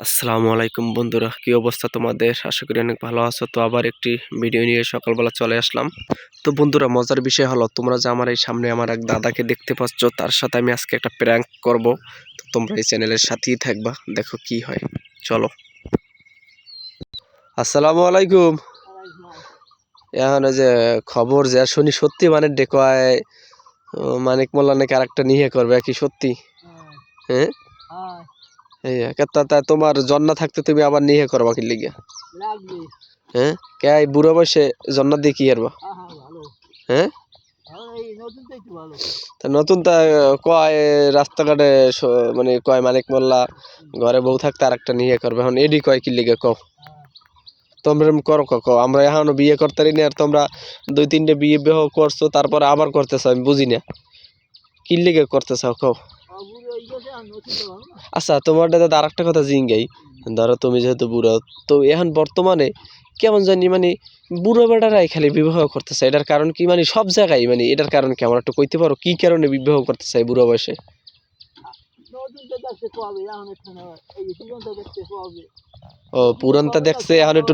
আসসালামু আলাইকুম বন্ধুরা, কি অবস্থা তোমাদের? আশা করি অনেক ভালো আছো। তো আবার একটি ভিডিও নিয়ে সকালবেলা চলে আসলাম। তো বন্ধুরা, মজার বিষয় হলো তোমরা যে আমার এই সামনে আমার এক দাদাকে দেখতে পাচ্ছ, তার সাথে আমি আজকে একটা প্র্যাঙ্ক করব। তো তোমরা এই চ্যানেলের সাথেই থাকবা, দেখো কি হয়। চলো। আসসালামু আলাইকুম। এখন ওই যে খবর যে শুনি সত্যি মানে ডেকোয় মানিক মোল্লা নাকি আরেকটা নিয়ে করবে, কি সত্যি? হ্যাঁ, এই তা তোমার জন্না থাকতে তুমি আবার নিয়ে করবা কি লিগা? হ্যাঁ, কে এই বুড়ো বয়সে জন্নাত দিয়ে কি করবা? হ্যাঁ, তা নতুন তা কয় রাস্তাঘাটে মানে কয় মানিক মোল্লা ঘরে বউ থাকতে আর একটা নিয়ে করবে, এখন এডি কয় কি লিগে কও? তোমরা করো কো, আমরা এখনো বিয়ে করতে পারি না, আর তোমরা 2-3টে বিয়ে বিবাহ করছো তারপরে আবার করতেছো, আমি বুঝি না কি লিগে করতেছো কও? আচ্ছা, তোমার দাদা আর একটা কথা জিঙ্গাই, ধরো তুমি যেহেতু বুড়ো, তো এখন বর্তমানে কেমন জানি মানে বুড়ো বেটারাই খালি বিবাহ করতেছে, এটার কারণ কি? মানে সব জায়গায় মানে এটার কারণ কি আমার একটু কইতে পারো, কি কারণে বিবাহ করতে চাই বুড়ো বয়সে? ও পুরনটা দেখছে এখন একটু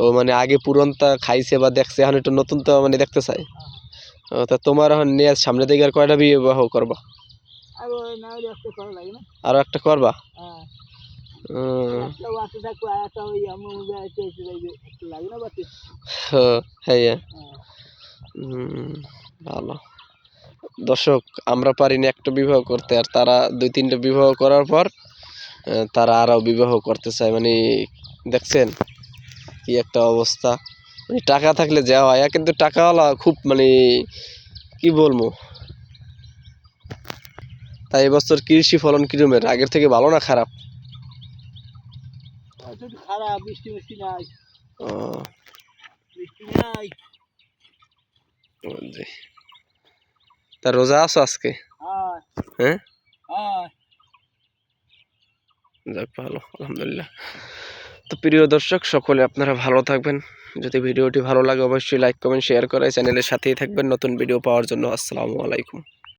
ও মানে আগে পুরনটা খাইছে বা দেখছে, এখন একটু নতুন তো মানে দেখতে চাই। ও, তা তোমার এখন নিয়ে সামনে থেকে আর কয়টা বিবাহ করবা? আরো একটা করবা? হ্যাঁ, ভালো। দর্শক, আমরা পারিনি একটা বিবাহ করতে, আর তারা 2-3টে বিবাহ করার পর তারা আরো বিবাহ করতে চায়, মানে দেখছেন কি একটা অবস্থা। মানে টাকা থাকলে যাওয়া হয়, কিন্তু টাকাওয়ালা খুব মানে কি বলবো। তাই এবছর কৃষি ফলন কিরমের, আগের থেকে ভালো না খারাপ? ও, জি। তা রোজা আছো আজকে? হ্যাঁ, যাক ভালো, আলহামদুলিল্লাহ। তো প্রিয় দর্শক, সকলে আপনারা ভালো থাকবেন। যদি ভিডিওটি ভালো লাগে অবশ্যই লাইক কমেন্ট শেয়ার করে চ্যানেলের সাথেই থাকবেন নতুন ভিডিও পাওয়ার জন্য। আসসালামু আলাইকুম।